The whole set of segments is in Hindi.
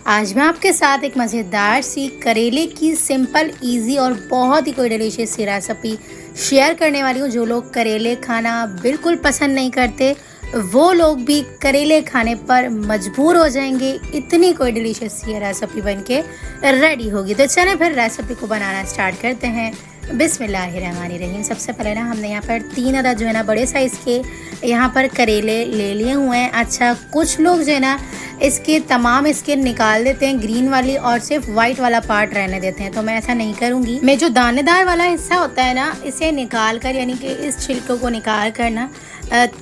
आज मैं आपके साथ एक मज़ेदार सी करेले की सिंपल इजी और बहुत ही कोई डिलीशियस सी रेसिपी शेयर करने वाली हूँ। जो लोग करेले खाना बिल्कुल पसंद नहीं करते वो लोग भी करेले खाने पर मजबूर हो जाएंगे। इतनी कोई डिलीशियस सी रेसिपी बनके रेडी होगी। तो चलें फिर रेसिपी को बनाना स्टार्ट करते हैं। बिस्मिल्लाहिर्रहमानिर्रहीम। सबसे पहले ना हमने यहाँ पर 3 अदद जो है ना बड़े साइज़ के यहाँ पर करेले ले लिए हुए हैं। अच्छा, कुछ लोग जो है ना इसके तमाम स्किन निकाल देते हैं, ग्रीन वाली, और सिर्फ वाइट वाला पार्ट रहने देते हैं। तो मैं ऐसा नहीं करूँगी। मैं जो दानेदार वाला हिस्सा होता है ना इसे निकाल कर, यानी कि इस छिलकों को निकाल कर ना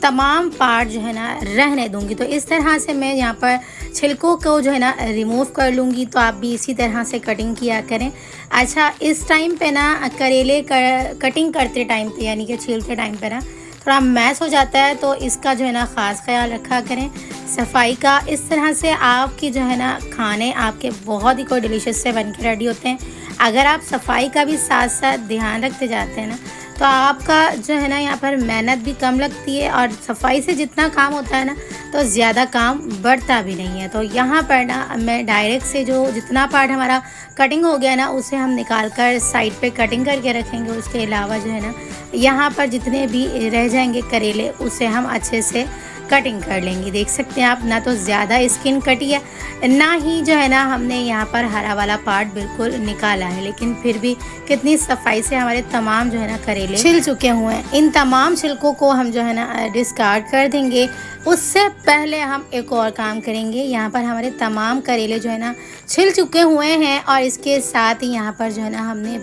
तमाम पार्ट जो है ना रहने दूंगी। तो इस तरह से मैं यहाँ पर छिलकों को जो है ना रिमूव कर लूँगी। तो आप भी इसी तरह से कटिंग किया करें। अच्छा, इस टाइम पे ना करेले कटिंग करते टाइम पे, यानी कि छीलते टाइम पे ना थोड़ा मैश हो जाता है, तो इसका जो है ना ख़ास ख्याल रखा करें सफाई का। इस तरह से आपकी जो है ना खाने आपके बहुत ही कोई डिलीशियस से बन के रेडी होते हैं। अगर आप सफाई का भी साथ साथ ध्यान रखते जाते हैं ना तो आपका जो है ना यहाँ पर मेहनत भी कम लगती है, और सफाई से जितना काम होता है ना तो ज़्यादा काम बढ़ता भी नहीं है। तो यहाँ पर ना मैं डायरेक्ट से जो जितना पार्ट हमारा कटिंग हो गया ना उसे हम निकाल कर साइड पे कटिंग करके रखेंगे। उसके अलावा जो है ना यहाँ पर जितने भी रह जाएंगे करेले उसे हम अच्छे से कटिंग कर लेंगे। देख सकते हैं आप, ना तो ज़्यादा स्किन कटी है ना ही जो है ना हमने यहाँ पर हरा वाला पार्ट बिल्कुल निकाला है, लेकिन फिर भी कितनी सफाई से हमारे तमाम जो है ना करेले छिल चुके हुए हैं। इन तमाम छिलकों को हम जो है ना डिस्कार्ड कर देंगे। उससे पहले हम एक और काम करेंगे। यहाँ पर हमारे तमाम करेले जो है ना छिल चुके हुए हैं, और इसके साथ ही यहाँ पर जो है ना हमने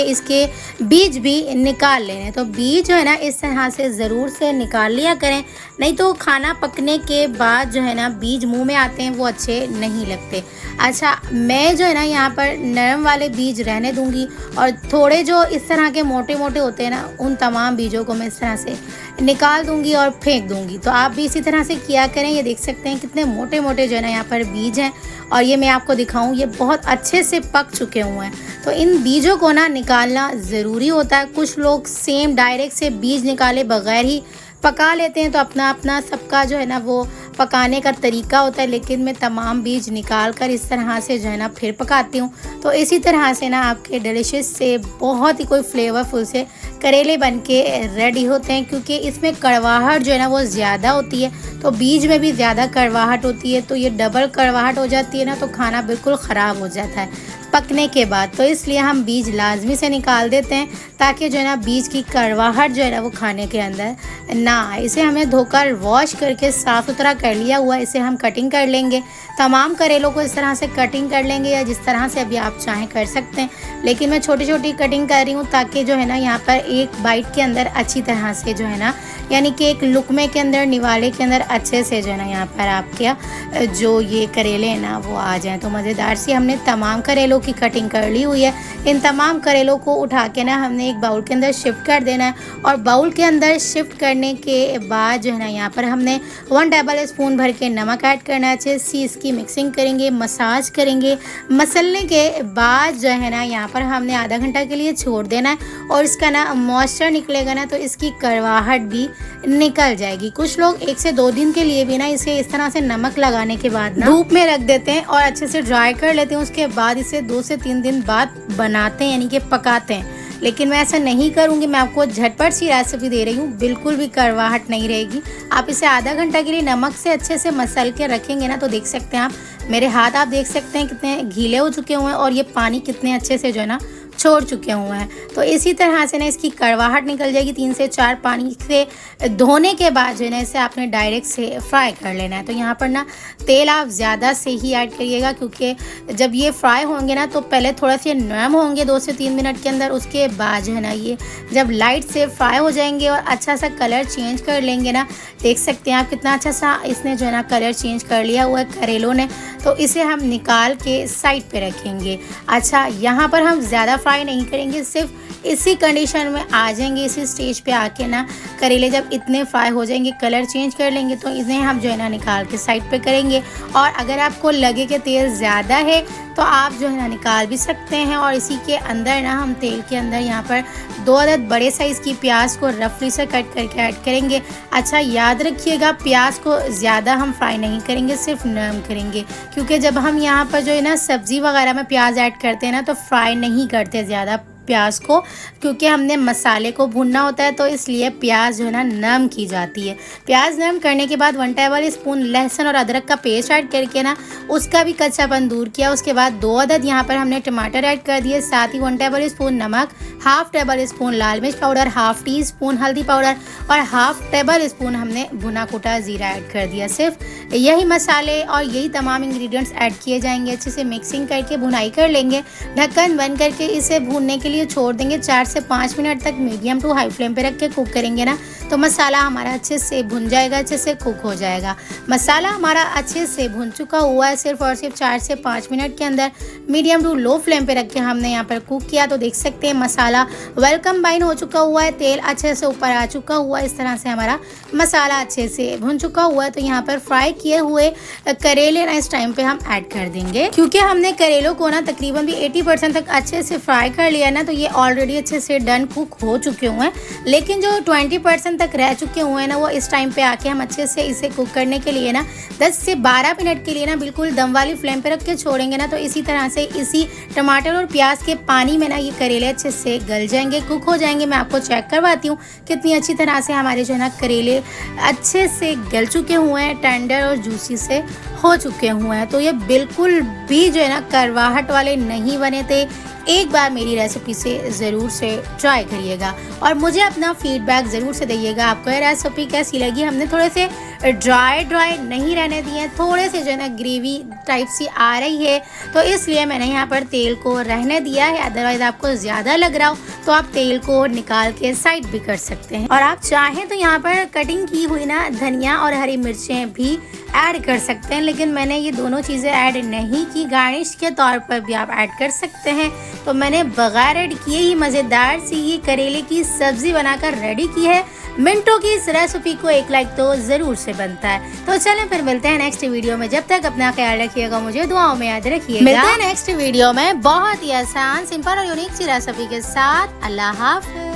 इसके बीज भी निकाल लेने। तो बीज जो है ना इस तरह से ज़रूर से निकाल लिया करें, नहीं तो खाना पकने के बाद जो है ना बीज मुंह में आते हैं वो अच्छे नहीं लगते। अच्छा, मैं जो है ना यहाँ पर नरम वाले बीज रहने दूंगी, और थोड़े जो इस तरह के मोटे मोटे होते हैं ना उन तमाम बीजों को मैं इस तरह से निकाल दूंगी और फेंक दूंगी। तो आप भी इसी तरह से किया करें। ये देख सकते हैं कितने मोटे मोटे जो है ना यहाँ पर बीज हैं, और ये मैं आपको दिखाऊं ये बहुत अच्छे से पक चुके हुए हैं। तो इन बीजों को ना निकालना ज़रूरी होता है। कुछ लोग सेम डायरेक्ट से बीज निकाले बगैर ही पका लेते हैं, तो अपना अपना सबका जो है ना वो पकाने का तरीका होता है, लेकिन मैं तमाम बीज निकाल कर इस तरह से जो है ना फिर पकाती हूँ। तो इसी तरह से ना आपके डिलीशियस से बहुत ही कोई फ्लेवरफुल से करेले बन के रेडी होते हैं, क्योंकि इसमें कड़वाहट जो है ना वो ज़्यादा होती है। तो बीज में भी ज़्यादा कड़वाहट होती है, तो ये डबल कड़वाहट हो जाती है ना, तो खाना बिल्कुल ख़राब हो जाता है पकने के बाद। तो इसलिए हम बीज लाजमी से निकाल देते हैं, ताकि जो है ना बीज की कड़वाहट जो है ना वो खाने के अंदर ना आए। इसे हमें धोकर वॉश करके साफ़ सुथरा कर लिया हुआ, इसे हम कटिंग कर लेंगे। तमाम करेलों को इस तरह से कटिंग कर लेंगे, या जिस तरह से अभी आप चाहें कर सकते हैं, लेकिन मैं छोटी छोटी कटिंग कर रही हूँ ताकि जो है ना यहाँ पर एक बाइट के अंदर अच्छी तरह से जो है ना, यानी कि एक लुकमे के अंदर, निवाले के अंदर अच्छे से जो है ना यहाँ पर आपके जो ये करेले हैं ना वो आ जाएँ। तो मज़ेदार सी हमने तमाम करेलों की कटिंग कर ली हुई है। इन तमाम करेलों को उठा के ना हमने एक बाउल के अंदर शिफ्ट कर देना है, और बाउल के अंदर शिफ्ट करने के बाद जो है ना यहाँ पर हमने 1 टेबल स्पून भर के नमक ऐड करना है। अच्छे से इसकी मिक्सिंग करेंगे, मसाज करेंगे। मसलने के बाद जो है ना यहाँ पर हमने आधा घंटा के लिए छोड़ देना है, और इसका ना मॉइस्चर निकलेगा ना तो इसकी कड़वाहट भी निकल जाएगी। कुछ लोग 1 से 2 दिन के लिए भी ना इसे इस तरह से नमक लगाने के बाद ना धूप में रख देते हैं और अच्छे से ड्राई कर लेते हैं। उसके बाद इसे 2 से 3 दिन बाद बनाते हैं, यानी कि पकाते हैं। लेकिन मैं ऐसा नहीं करूँगी। मैं आपको झटपट सी रेसिपी दे रही हूँ, बिल्कुल भी कड़वाहट नहीं रहेगी। आप इसे आधा घंटा के लिए नमक से अच्छे से मसल के रखेंगे ना, तो देख सकते हैं आप मेरे हाथ, आप देख सकते हैं कितने गीले हो चुके हुए हैं, और ये पानी कितने अच्छे से जो है ना छोड़ चुके हुए हैं। तो इसी तरह से ना इसकी कड़वाहट निकल जाएगी। 3 से 4 पानी से धोने के बाद जो है ना इसे आपने डायरेक्ट से फ्राई कर लेना है। तो यहाँ पर ना तेल आप ज़्यादा से ही ऐड करिएगा, क्योंकि जब ये फ्राई होंगे ना तो पहले थोड़ा से नरम होंगे 2 से 3 मिनट के अंदर। उसके बाद जो है ना ये जब लाइट से फ्राई हो जाएंगे और अच्छा सा कलर चेंज कर लेंगे ना, देख सकते हैं आप कितना अच्छा सा इसने जो है ना कलर चेंज कर लिया हुआ है करेलों ने। तो इसे हम निकाल के साइड पे रखेंगे। अच्छा, यहाँ पर हम ज़्यादा फ्राई नहीं करेंगे, सिर्फ इसी कंडीशन में आ जाएंगे। इसी स्टेज पे आके ना करेले जब इतने फ्राई हो जाएंगे, कलर चेंज कर लेंगे, तो इन्हें हम जो है ना निकाल के साइड पे करेंगे। और अगर आपको लगे कि तेल ज़्यादा है तो आप जो है ना निकाल भी सकते हैं। और इसी के अंदर ना हम तेल के अंदर यहाँ पर 2 अदद बड़े साइज़ की प्याज को रफली से कट करके ऐड करेंगे। अच्छा याद रखिएगा, प्याज को ज़्यादा हम फ्राई नहीं करेंगे, सिर्फ नरम करेंगे, क्योंकि जब हम यहाँ पर जो है ना सब्ज़ी वगैरह में प्याज ऐड करते हैं ना तो फ्राई नहीं करते ज़्यादा प्याज को, क्योंकि हमने मसाले को भूनना होता है, तो इसलिए प्याज जो है ना नरम की जाती है। प्याज नरम करने के बाद 1 टेबल स्पून लहसुन और अदरक का पेस्ट ऐड करके ना उसका भी कच्चापन दूर किया। उसके बाद 2 अदद यहाँ पर हमने टमाटर ऐड कर दिए, साथ ही 1 टेबल स्पून नमक, हाफ टेबल स्पून लाल मिर्च पाउडर, हाफ टी स्पून हल्दी पाउडर और हाफ टेबल स्पून हमने भुना कुटा ज़ीरा ऐड कर दिया। सिर्फ यही मसाले और यही तमाम इंग्रेडिएंट्स ऐड किए जाएंगे। अच्छे से मिक्सिंग करके भुनाई कर लेंगे। ढक्कन बंद करके इसे भूनने के लिए छोड़ देंगे। 4 से 5 मिनट तक मीडियम टू हाई फ्लेम पे रख के कुक करेंगे ना तो मसाला हमारा अच्छे से भुन जाएगा, अच्छे से कुक हो जाएगा। मसाला हमारा अच्छे से भुन चुका हुआ है। सिर्फ और सिर्फ 4 से 5 मिनट के अंदर मीडियम टू लो फ्लेम पे रख के हमने यहाँ पर कुक किया। तो देख सकते हैं मसाला वेल कंबाइन हो चुका हुआ है, तेल अच्छे से ऊपर आ चुका हुआ है। इस तरह से हमारा मसाला अच्छे से भुन चुका हुआ है। तो यहाँ पर फ्राई किए हुए करेले ना इस टाइम पे हम ऐड कर देंगे, क्योंकि हमने करेलों को ना तकरीबन भी 80% तक अच्छे से फ्राई कर लिया ना, तो ये ऑलरेडी अच्छे से डन कुक हो चुके हुए हैं। लेकिन जो 20% तक रह चुके हुए हैं ना, वो इस टाइम पे आके हम अच्छे से इसे कुक करने के लिए ना 10 से 12 मिनट के लिए ना बिल्कुल दम वाली फ्लेम पे रख के छोड़ेंगे ना, तो इसी तरह से इसी टमाटर और प्याज के पानी में ना ये करेले अच्छे से गल जाएंगे, कुक हो जाएंगे। मैं आपको चेक करवाती हूँ कितनी अच्छी तरह से हमारे जो है ना करेले अच्छे से गल चुके हुए हैं, टेंडर और जूसी से हो चुके हुए हैं। तो ये बिल्कुल भी जो है ना करवाहट वाले नहीं बने थे। एक बार मेरी रेसिपी से ज़रूर से ट्राई करिएगा और मुझे अपना फीडबैक ज़रूर से दीजिएगा, आपको ये रेसिपी कैसी लगी। हमने थोड़े से ड्राई नहीं रहने दिए, थोड़े से जो है ना ग्रेवी टाइप सी आ रही है, तो इसलिए मैंने यहाँ पर तेल को रहने दिया है। अदरवाइज़ आपको ज़्यादा लग रहा हो तो आप तेल को निकाल के साइड भी कर सकते हैं। और आप चाहें तो यहाँ पर कटिंग की हुई ना धनिया और हरी मिर्चें भी ऐड कर सकते हैं, लेकिन मैंने ये दोनों चीज़ें ऐड नहीं की। गार्निश के तौर पर भी आप ऐड कर सकते हैं। तो मैंने बगैर ऐड किए ही मज़ेदार सी ये करेले की सब्ज़ी बनाकर रेडी की है। मिनटों की इस रेसिपी को एक लाइक तो ज़रूर से बनता है। तो चलें फिर मिलते हैं नेक्स्ट वीडियो में। जब तक अपना ख्याल रखिएगा, मुझे दुआओं में याद रखिएगा। मिलते हैं नेक्स्ट वीडियो में बहुत ही आसान, सिंपल और यूनिक सी रेसिपी के साथ। अल्लाह हाफ़िज़।